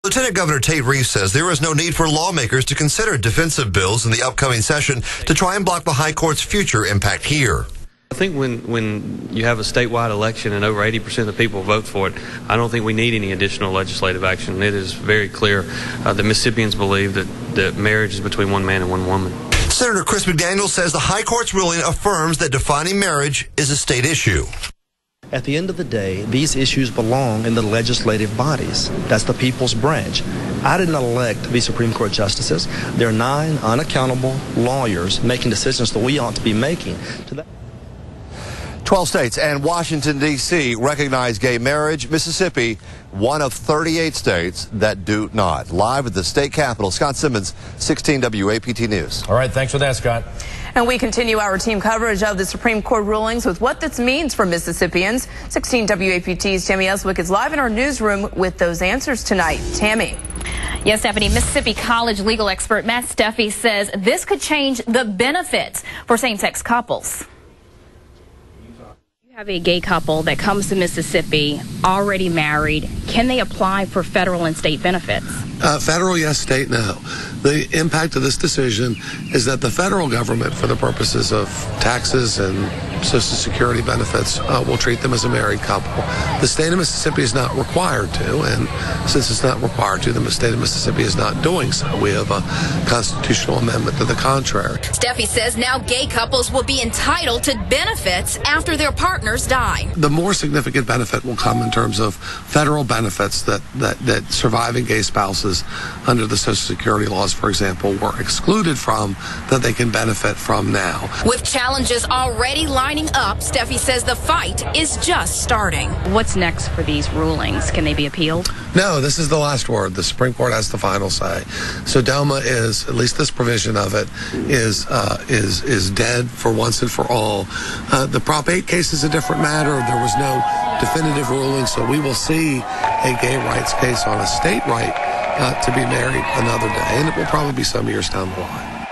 Lieutenant Governor Tate Reeves says there is no need for lawmakers to consider defensive bills in the upcoming session to try and block the High Court's future impact here. I think when you have a statewide election and over 80% of the people vote for it, I don't think we need any additional legislative action. It is very clear that Mississippians believe that marriage is between one man and one woman. Senator Chris McDaniel says the High Court's ruling affirms that defining marriage is a state issue. At the end of the day, these issues belong in the legislative bodies. That's the people's branch. I did not elect these Supreme Court justices. There are 9 unaccountable lawyers making decisions that we ought to be making. 12 states and Washington, D.C. recognize gay marriage. Mississippi, one of 38 states that do not. Live at the state capitol, Scott Simmons, 16 WAPT News. All right, thanks for that, Scott. And we continue our team coverage of the Supreme Court rulings with what this means for Mississippians. 16 WAPT's Tammy Eswick is live in our newsroom with those answers tonight. Tammy. Yes, Stephanie, Mississippi College legal expert Matt Steffi says this could change the benefits for same-sex couples. You have a gay couple that comes to Mississippi, already married. Can they apply for federal and state benefits? Federal, yes. State, no. The impact of this decision is that the federal government, for the purposes of taxes and Social Security benefits, will treat them as a married couple. The state of Mississippi is not required to, and since it's not required to, the state of Mississippi is not doing so. We have a constitutional amendment to the contrary. Steffi says now gay couples will be entitled to benefits after their partners die. The more significant benefit will come in terms of federal benefits that surviving gay spouses under the Social Security laws, for example, were excluded from, that they can benefit from now. With challenges already lining up, Steffi says the fight is just starting. What's next for these rulings? Can they be appealed? No, this is the last word. The Supreme Court has the final say. So DOMA is, at least this provision of it, is dead for once and for all. The Prop 8 case is a different matter. There was no definitive ruling, so we will see a gay rights case on a state right to be married another day, and it will probably be some years down the line.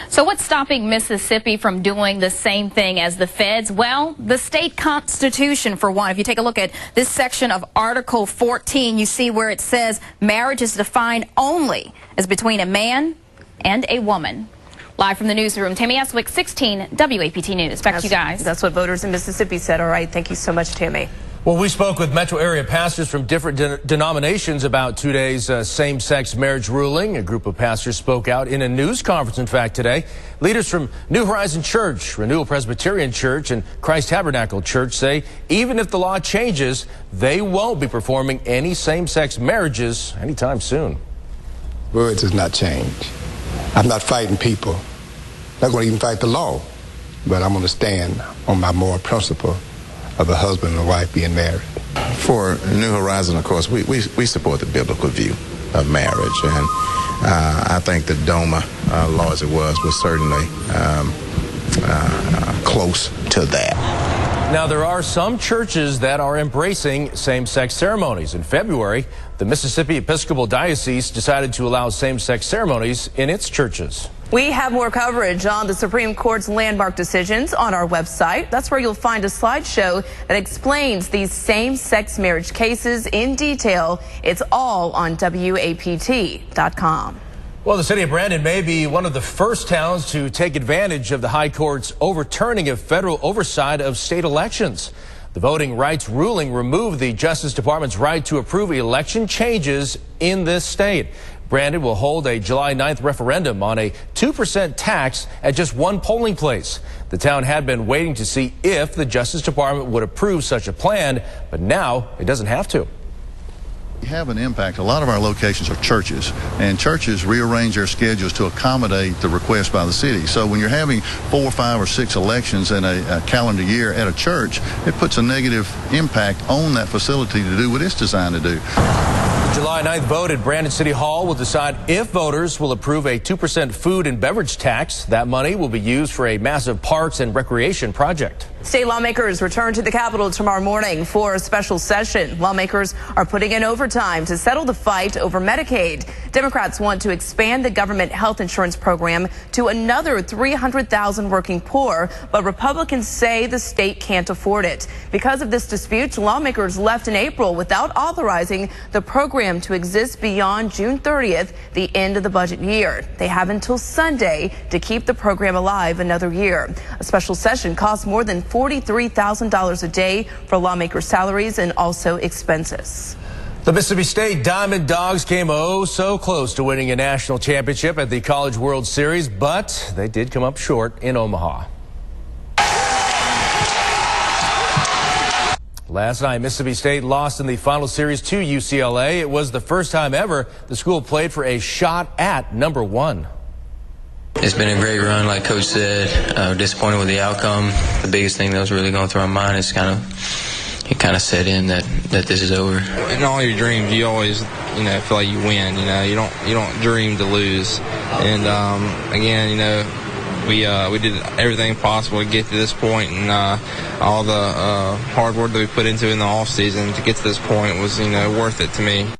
So what's stopping Mississippi from doing the same thing as the feds? Well, the state constitution, for one. If you take a look at this section of Article 14, you see where it says marriage is defined only as between a man and a woman. Live from the newsroom, Tammy Eswick, 16 WAPT News. Back to you guys. That's what voters in Mississippi said. All right, thank you so much, Tammy. Well, we spoke with metro area pastors from different denominations about today's same-sex marriage ruling. A group of pastors spoke out in a news conference, in fact, today. Leaders from New Horizon Church, Renewal Presbyterian Church, and Christ Tabernacle Church say even if the law changes, they won't be performing any same-sex marriages anytime soon. Words does not change. I'm not fighting people. I'm not going to even fight the law. But I'm going to stand on my moral principle of a husband and a wife being married. For New Horizon, of course, we support the biblical view of marriage, and I think the DOMA law as it was certainly close to that. Now, there are some churches that are embracing same-sex ceremonies. In February, the Mississippi Episcopal Diocese decided to allow same-sex ceremonies in its churches. We have more coverage on the Supreme Court's landmark decisions on our website. That's where you'll find a slideshow that explains these same-sex marriage cases in detail. It's all on WAPT.com. Well, the city of Brandon may be one of the first towns to take advantage of the High Court's overturning of federal oversight of state elections. The voting rights ruling removed the Justice Department's right to approve election changes in this state. Brandon will hold a July 9th referendum on a 2% tax at just one polling place. The town had been waiting to see if the Justice Department would approve such a plan, but now it doesn't have to. We have an impact. A lot of our locations are churches, and churches rearrange their schedules to accommodate the request by the city. So when you're having 4, 5, or 6 elections in a calendar year at a church, it puts a negative impact on that facility to do what it's designed to do. The July 9th vote at Brandon City Hall will decide if voters will approve a 2% food and beverage tax. That money will be used for a massive parks and recreation project. State lawmakers return to the Capitol tomorrow morning for a special session. Lawmakers are putting in overtime to settle the fight over Medicaid. Democrats want to expand the government health insurance program to another 300,000 working poor, but Republicans say the state can't afford it. Because of this dispute, lawmakers left in April without authorizing the program to exist beyond June 30th, the end of the budget year. They have until Sunday to keep the program alive another year. A special session costs more than $43,000 a day for lawmakers' salaries and also expenses. The Mississippi State Diamond Dogs came so close to winning a national championship at the College World Series, but they did come up short in Omaha. Last night, Mississippi State lost in the final series to UCLA. It was the first time ever the school played for a shot at number 1. It's been a great run, like Coach said. Disappointed with the outcome. The biggest thing that was really going through our mind is kind of set in that this is over. In all your dreams, you always, feel like you win. You don't dream to lose. And again, we did everything possible to get to this point, and all the hard work that we put into it in the off season to get to this point was, worth it to me.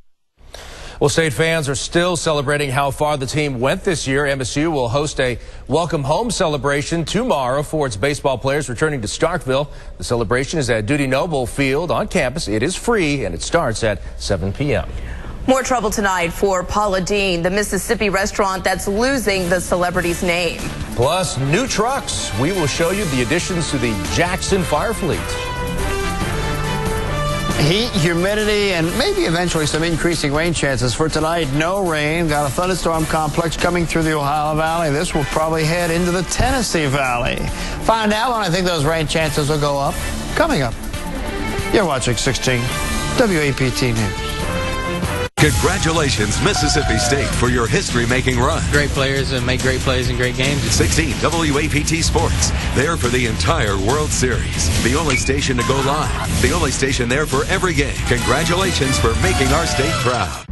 Well, State fans are still celebrating how far the team went this year. MSU will host a welcome home celebration tomorrow for its baseball players returning to Starkville. The celebration is at Dudy Noble Field on campus. It is free and it starts at 7 p.m. More trouble tonight for Paula Deen, the Mississippi restaurant that's losing the celebrity's name. Plus new trucks. We will show you the additions to the Jackson Fire Fleet. Heat, humidity, and maybe eventually some increasing rain chances for tonight. No rain. Got a thunderstorm complex coming through the Ohio Valley. This will probably head into the Tennessee Valley. Find out when I think those rain chances will go up. Coming up. You're watching 16 WAPT News. Congratulations, Mississippi State, for your history-making run. Great players and make great plays in great games. 16 WAPT Sports, there for the entire World Series. The only station to go live. The only station there for every game. Congratulations for making our state proud.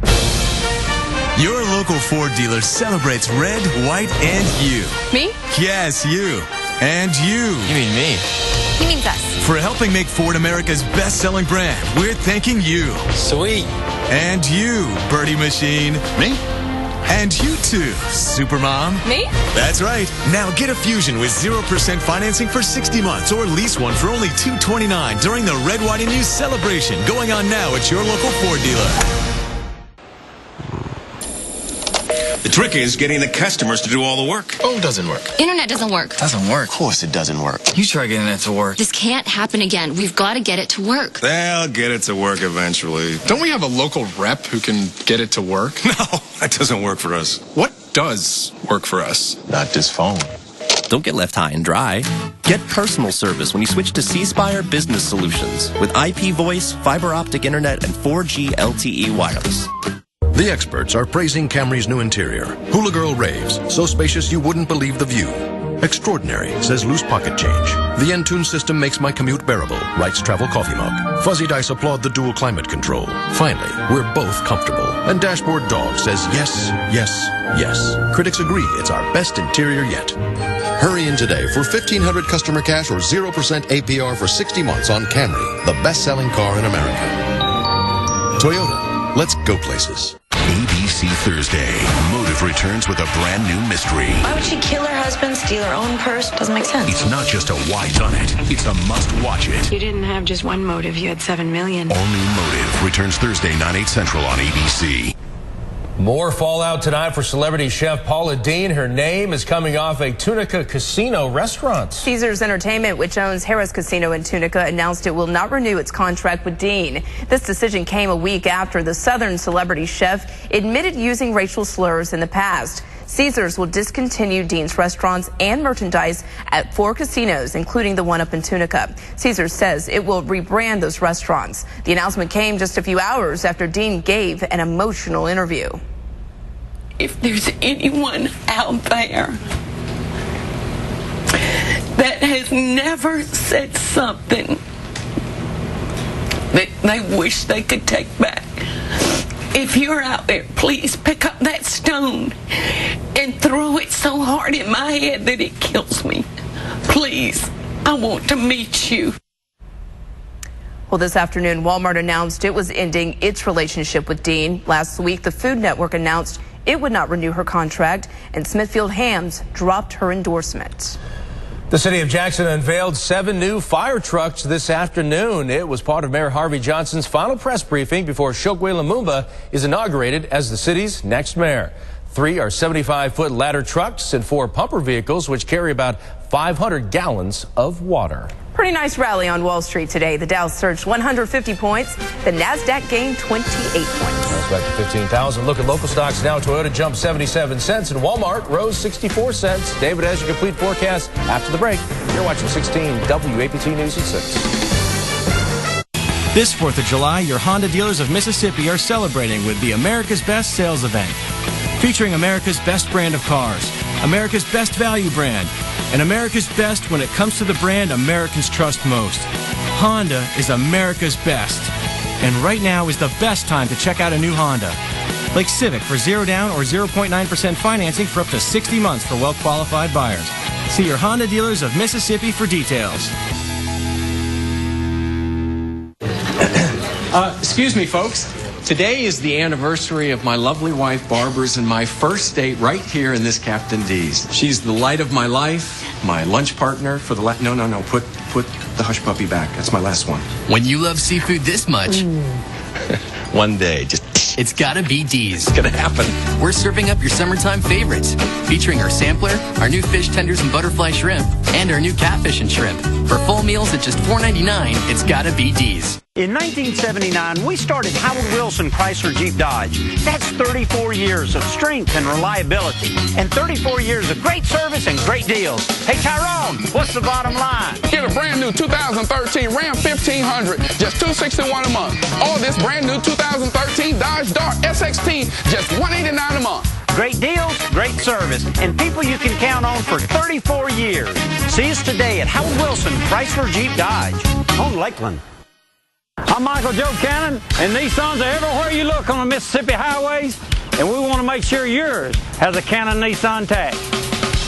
Your local Ford dealer celebrates red, white, and you. Me? Yes, you. And you. You mean me? He means us. For helping make Ford America's best-selling brand, we're thanking you. Sweet. And you, Birdie Machine. Me? And you too, Supermom. Me? That's right. Now get a Fusion with 0% financing for 60 months or lease one for only $229 during the Red, White, and You celebration going on now at your local Ford dealer. The trick is getting the customers to do all the work. Oh, it doesn't work. Internet doesn't work. Doesn't work? Of course it doesn't work. You try getting it to work. This can't happen again. We've got to get it to work. They'll get it to work eventually. Don't we have a local rep who can get it to work? No, that doesn't work for us. What does work for us? Not this phone. Don't get left high and dry. Get personal service when you switch to C Spire Business Solutions with IP voice, fiber optic internet, and 4G LTE wireless. The experts are praising Camry's new interior. Hula Girl raves, so spacious you wouldn't believe the view. Extraordinary, says loose pocket change. The Entune system makes my commute bearable, writes Travel Coffee Mug. Fuzzy Dice applaud the dual climate control. Finally, we're both comfortable. And Dashboard Dog says yes, yes, yes. Critics agree it's our best interior yet. Hurry in today for $1,500 customer cash or 0% APR for 60 months on Camry, the best-selling car in America. Toyota, let's go places. ABC Thursday. Motive returns with a brand new mystery. Why would she kill her husband, steal her own purse? Doesn't make sense. It's not just a why done it. It's a must watch it. You didn't have just one motive. You had 7 million. All new Motive returns Thursday, 9/8 Central on ABC. More fallout tonight for celebrity chef Paula Deen. Her name is coming off a Tunica casino restaurant. Caesars Entertainment, which owns Harrah's Casino in Tunica, announced it will not renew its contract with Deen. This decision came a week after the Southern celebrity chef admitted using racial slurs in the past. Caesars will discontinue Deen's restaurants and merchandise at 4 casinos, including the one up in Tunica. Caesars says it will rebrand those restaurants. The announcement came just a few hours after Deen gave an emotional interview. If there's anyone out there that has never said something that they wish they could take back, if you're out there, please pick up that stone and throw it so hard in my head that it kills me. Please. I want to meet you. Well, this afternoon, Walmart announced it was ending its relationship with Dean. Last week, the Food Network announced it would not renew her contract, and Smithfield Hams dropped her endorsement. The city of Jackson unveiled 7 new fire trucks this afternoon. It was part of Mayor Harvey Johnson's final press briefing before Chokwe Lumumba is inaugurated as the city's next mayor. 3 are 75-foot ladder trucks and 4 pumper vehicles, which carry about 500 gallons of water. Pretty nice rally on Wall Street today. The Dow surged 150 points. The Nasdaq gained 28 points. That's back to 15,000. Look at local stocks now. Toyota jumped 77 cents and Walmart rose 64 cents. David has your complete forecast after the break. You're watching 16 WAPT News at 6. This 4th of July, your Honda dealers of Mississippi are celebrating with the America's Best Sales Event, featuring America's best brand of cars, America's best value brand, and America's best when it comes to the brand Americans trust most. Honda is America's best. And right now is the best time to check out a new Honda. Like Civic for 0 down or 0.9% financing for up to 60 months for well-qualified buyers. See your Honda dealers of Mississippi for details. Excuse me, folks. Today is the anniversary of my lovely wife, Barbara's, and my first date right here in this Captain D's. She's the light of my life, my lunch partner for the No, put the hush puppy back. That's my last one. When you love seafood this much, One day, it's gotta be D's. It's gonna happen. We're serving up your summertime favorites, featuring our sampler, our new fish tenders and butterfly shrimp, and our new catfish and shrimp. For full meals at just $4.99, it's gotta be D's. In 1979, we started Howard Wilson Chrysler Jeep Dodge. That's 34 years of strength and reliability, and 34 years of great service and great deals. Hey, Tyrone, what's the bottom line? Get a brand new 2013 Ram 1500, just $261 a month. Or this brand new 2013 Dodge Dart SXT, just $189 a month. Great deals, great service, and people you can count on for 34 years. See us today at Howard Wilson Chrysler Jeep Dodge on Lakeland. I'm Michael Joe Cannon, and Nissans are everywhere you look on the Mississippi highways, and we want to make sure yours has a Cannon Nissan tag.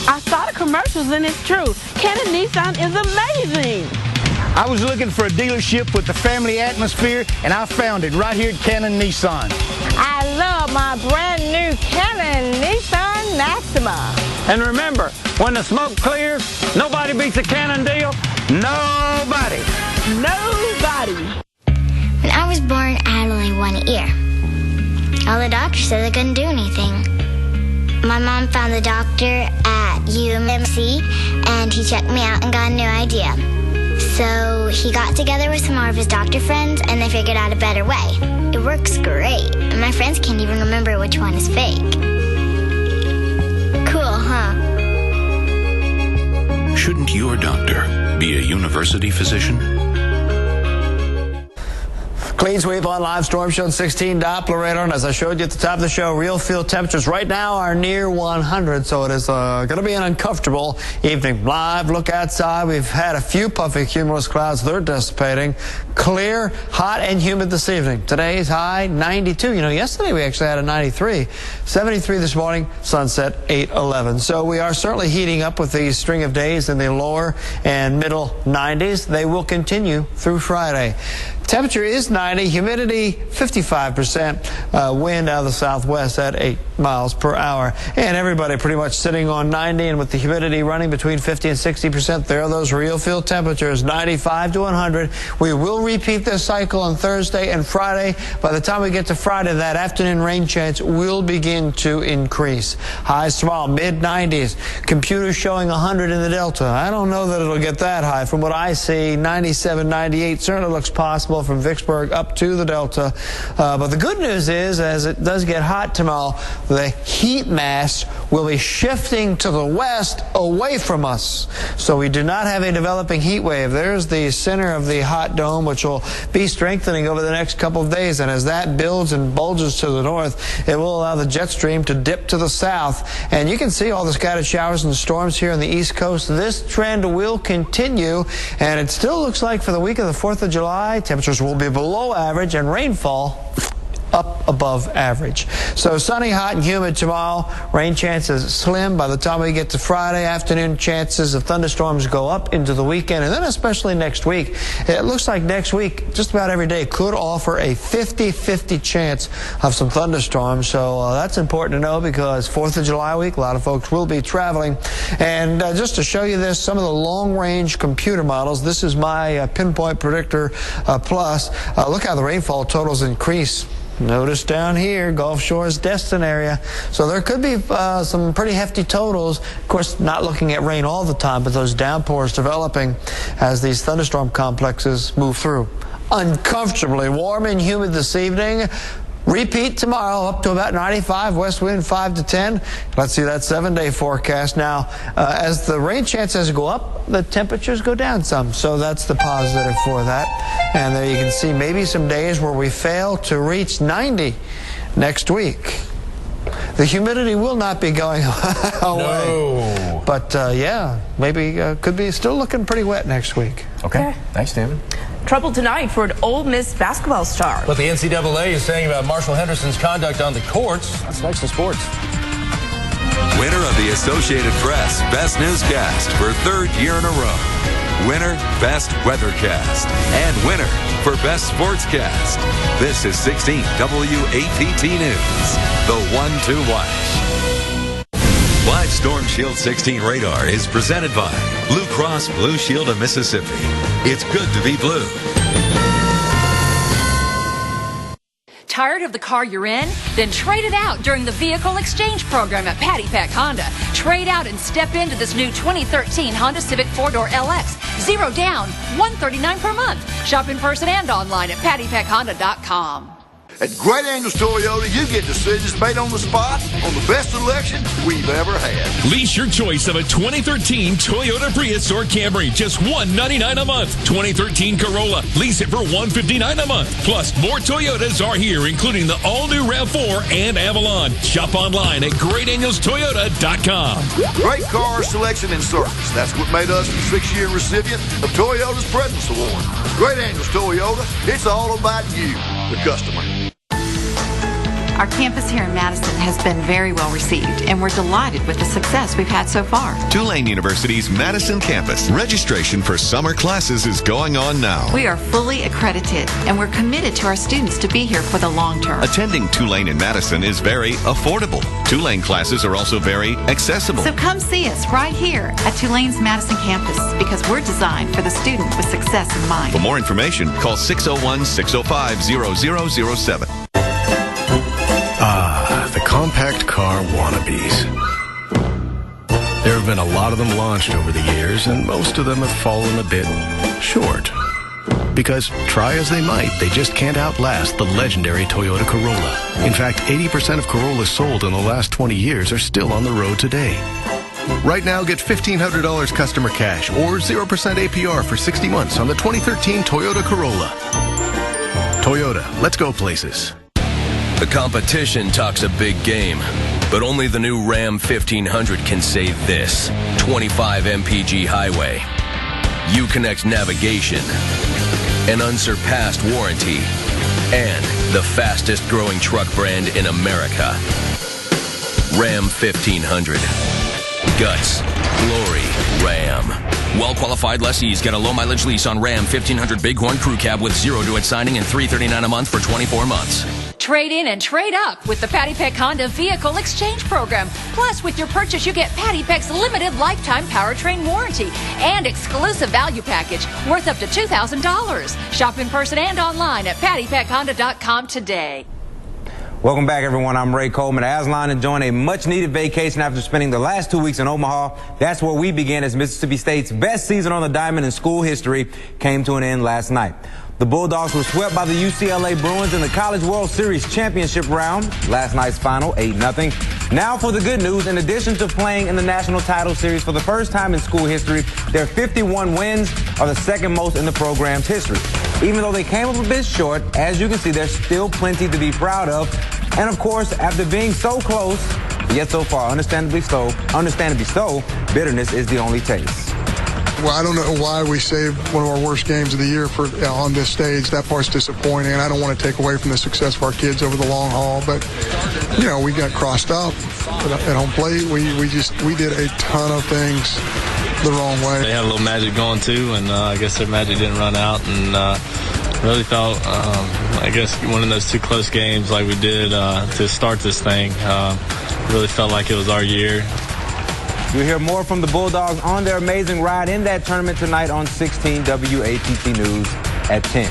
I saw the commercials, and it's true. Cannon Nissan is amazing. I was looking for a dealership with the family atmosphere, and I found it right here at Cannon Nissan. I love my brand new Cannon Nissan Maxima. And remember, when the smoke clears, nobody beats a Cannon deal. Nobody. Nobody. When I was born, I had only one ear. All the doctors said they couldn't do anything. My mom found the doctor at UMC, and he checked me out and got a new idea. So he got together with some more of his doctor friends, and they figured out a better way. It works great, and my friends can't even remember which one is fake. Cool, huh? Shouldn't your doctor be a university physician? Clean sweep on live storm showing 16 Doppler radar, and as I showed you at the top of the show, real field temperatures right now are near 100, so it is going to be an uncomfortable evening. Live look outside. We've had a few puffy cumulus clouds. They're dissipating. Clear, hot, and humid this evening. Today's high 92. You know, yesterday we actually had a 93. 73 this morning, sunset 8:11. So we are certainly heating up with these string of days in the lower and middle 90s. They will continue through Friday. Temperature is 90, humidity 55%, wind out of the southwest at 8 miles per hour. And everybody pretty much sitting on 90, and with the humidity running between 50 and 60%, there are those real field temperatures, 95 to 100. We will repeat this cycle on Thursday and Friday. By the time we get to Friday, that afternoon rain chance will begin to increase. Highs tomorrow, mid-90s. Computers showing 100 in the Delta. I don't know that it'll get that high. From what I see, 97, 98 certainly looks possible from Vicksburg up to the Delta. But the good news is, as it does get hot tomorrow, the heat mass will be shifting to the west away from us. So we do not have a developing heat wave. There's the center of the hot dome, which will be strengthening over the next couple of days. And as that builds and bulges to the north, it will allow the jet stream to dip to the south. And you can see all the scattered showers and storms here on the East Coast. This trend will continue, and it still looks like for the week of the 4th of July, temperatures will be below average and rainfall up above average. So sunny, hot, and humid tomorrow. Rain chances slim. By the time we get to Friday afternoon, chances of thunderstorms go up into the weekend, and then especially next week. It looks like next week, just about every day could offer a 50-50 chance of some thunderstorms. So that's important to know because 4th of July week, a lot of folks will be traveling. And just to show you this, some of the long-range computer models. This is my Pinpoint Predictor Plus. Look how the rainfall totals increase. Notice down here, Gulf Shores, Destin area. So there could be some pretty hefty totals. Of course, not looking at rain all the time, but those downpours developing as these thunderstorm complexes move through. Uncomfortably warm and humid this evening. Repeat tomorrow up to about 95, west wind 5 to 10. Let's see that 7-day forecast. Now, as the rain chances go up, the temperatures go down some. So that's the positive for that. And there you can see maybe some days where we fail to reach 90 next week. The humidity will not be going away. No. But, yeah, maybe could be still looking pretty wet next week. Okay. Thanks, David. Trouble tonight for an Ole Miss basketball star. What the NCAA is saying about Marshall Henderson's conduct on the courts. That's next in sports. Winner of the Associated Press Best Newscast for 3rd year in a row. Winner, Best Weathercast. And winner for Best Sportscast. This is 16 WAPT News, the one to watch. Live Storm Shield 16 radar is presented by Blue Cross Blue Shield of Mississippi. It's good to be blue. Tired of the car you're in? Then trade it out during the vehicle exchange program at Patty Pack Honda. Trade out and step into this new 2013 Honda Civic 4-door LX. 0 down, $139 per month. Shop in person and online at pattypackhonda.com. At Great Angels Toyota, you get decisions made on the spot on the best selection we've ever had. Lease your choice of a 2013 Toyota Prius or Camry, just $199 a month. 2013 Corolla, lease it for $159 a month. Plus, more Toyotas are here, including the all-new RAV4 and Avalon. Shop online at GreatAngelsToyota.com. Great car selection and service. That's what made us the 6-year recipient of Toyota's President's Award. Great Angels Toyota, it's all about you, the customer. Our campus here in Madison has been very well received, and we're delighted with the success we've had so far. Tulane University's Madison campus. Registration for summer classes is going on now. We are fully accredited, and we're committed to our students to be here for the long term. Attending Tulane in Madison is very affordable. Tulane classes are also very accessible. So come see us right here at Tulane's Madison campus, because we're designed for the student with success in mind. For more information, call 601-605-0007. The compact car wannabes. There have been a lot of them launched over the years, and most of them have fallen a bit short. Because try as they might, they just can't outlast the legendary Toyota Corolla. In fact, 80% of Corollas sold in the last 20 years are still on the road today. Right now, get $1,500 customer cash or 0% APR for 60 months on the 2013 Toyota Corolla. Toyota, let's go places. The competition talks a big game, but only the new Ram 1500 can say this. 25 MPG highway, Uconnect navigation, an unsurpassed warranty, and the fastest growing truck brand in America. Ram 1500. Guts, glory, Ram. Well-qualified lessees get a low-mileage lease on Ram 1500 Bighorn Crew Cab with 0 due at signing and $339 a month for 24 months. Trade in and trade up with the Patty Pack Honda Vehicle Exchange Program. Plus, with your purchase, you get Patty Pack's limited lifetime powertrain warranty and exclusive value package worth up to $2,000. Shop in person and online at pattypackhonda.com today. Welcome back, everyone. I'm Ray Coleman. Aslan enjoying a much-needed vacation after spending the last 2 weeks in Omaha. That's where we began as Mississippi State's best season on the diamond in school history came to an end last night. The Bulldogs were swept by the UCLA Bruins in the College World Series championship round. Last night's final, 8-0. Now for the good news. In addition to playing in the National Title Series for the first time in school history, their 51 wins are the second most in the program's history. Even though they came up a bit short, as you can see, there's still plenty to be proud of. And of course, after being so close, yet so far, understandably so, bitterness is the only taste. Well, I don't know why we saved one of our worst games of the year for on this stage. That part's disappointing. I don't want to take away from the success of our kids over the long haul, but you know, we got crossed up at home plate. We did a ton of things the wrong way. They had a little magic going too, and I guess their magic didn't run out, and really felt, I guess, winning those two close games like we did to start this thing, really felt like it was our year. You'll hear more from the Bulldogs on their amazing ride in that tournament tonight on 16 WAPT News at 10.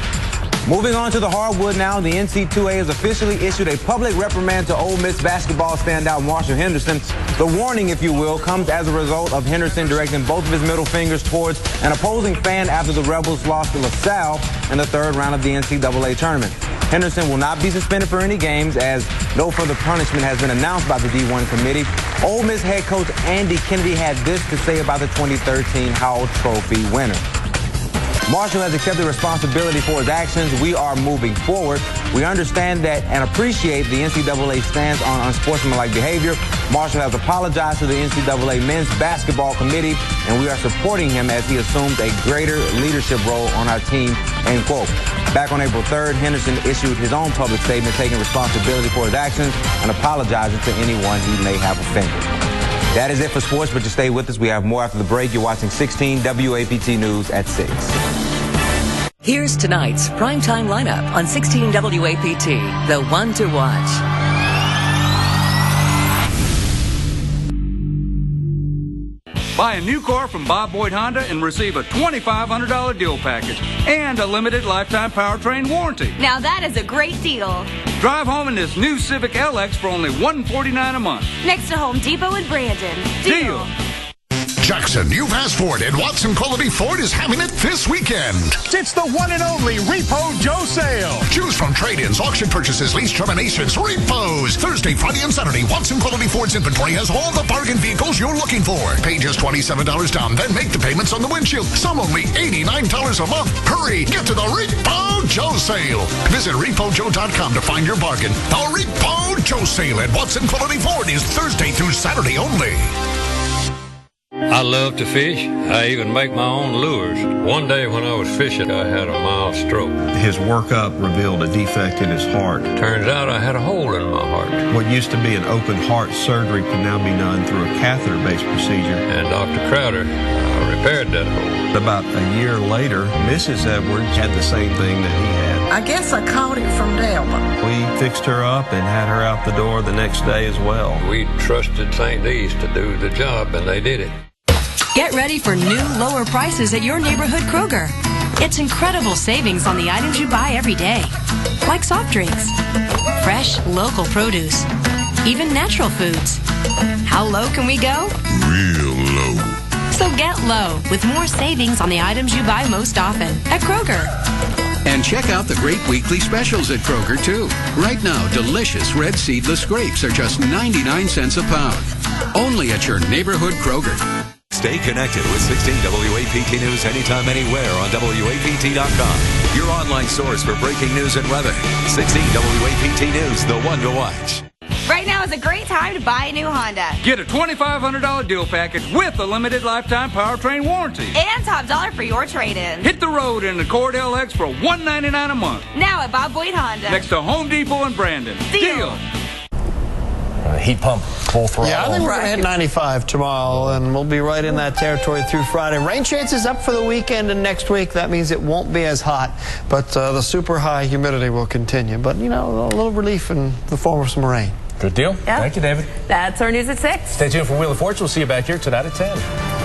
Moving on to the hardwood now, the NC2A has officially issued a public reprimand to Ole Miss basketball standout Marshall Henderson. The warning, if you will, comes as a result of Henderson directing both of his middle fingers towards an opposing fan after the Rebels lost to LaSalle in the third round of the NCAA tournament. Henderson will not be suspended for any games as no further punishment has been announced by the D1 committee. Ole Miss head coach Andy Kennedy had this to say about the 2013 Howell Trophy winner. Marshall has accepted responsibility for his actions. We are moving forward. We understand that and appreciate the NCAA stance on unsportsmanlike behavior. Marshall has apologized to the NCAA men's basketball committee, and we are supporting him as he assumes a greater leadership role on our team, end quote. Back on April 3rd, Henderson issued his own public statement taking responsibility for his actions and apologizing to anyone he may have offended. That is it for sports, but just stay with us. We have more after the break. You're watching 16 WAPT News at 6. Here's tonight's primetime lineup on 16 WAPT, the one to watch. Buy a new car from Bob Boyd Honda and receive a $2,500 deal package and a limited lifetime powertrain warranty. Now that is a great deal. Drive home in this new Civic LX for only $149 a month. Next to Home Depot in Brandon. Deal. Jackson, you've asked for it, and Watson Quality Ford is having it this weekend. It's the one and only Repo Joe sale. Choose from trade-ins, auction purchases, lease terminations, repos. Thursday, Friday, and Saturday, Watson Quality Ford's inventory has all the bargain vehicles you're looking for. Pay just $27 down, then make the payments on the windshield. Some only $89 a month. Hurry, get to the Repo Joe sale. Visit RepoJoe.com to find your bargain. The Repo Joe sale at Watson Quality Ford is Thursday through Saturday only. I love to fish. I even make my own lures. One day when I was fishing, I had a mild stroke. His workup revealed a defect in his heart. Turns out I had a hole in my heart. What used to be an open heart surgery can now be done through a catheter-based procedure. And Dr. Crowder repaired that hole. About a year later, Mrs. Edwards had the same thing that he had. I guess I caught it from Delma. We fixed her up and had her out the door the next day as well. We trusted St. D's to do the job, and they did it. Get ready for new, lower prices at your neighborhood Kroger. It's incredible savings on the items you buy every day, like soft drinks, fresh, local produce, even natural foods. How low can we go? Real low. So get low with more savings on the items you buy most often at Kroger. And check out the great weekly specials at Kroger, too. Right now, delicious red seedless grapes are just 99 cents a pound. Only at your neighborhood Kroger. Stay connected with 16 WAPT News anytime, anywhere on WAPT.com. Your online source for breaking news and weather. 16 WAPT News, the one to watch. Right now is a great time to buy a new Honda. Get a $2,500 deal package with a limited lifetime powertrain warranty. And top dollar for your trade-in. Hit the road in the Accord LX for $199 a month. Now at Bob Boyd Honda. Next to Home Depot in Brandon. Deal. Heat pump full throttle. Yeah, I think we're going to hit 95 tomorrow, and we'll be right in that territory through Friday. Rain chances up for the weekend and next week. That means it won't be as hot, but the super high humidity will continue. But, you know, a little relief in the form of some rain. Good deal. Yeah. Thank you, David. That's our news at 6. Stay tuned for Wheel of Fortune. We'll see you back here tonight at 10.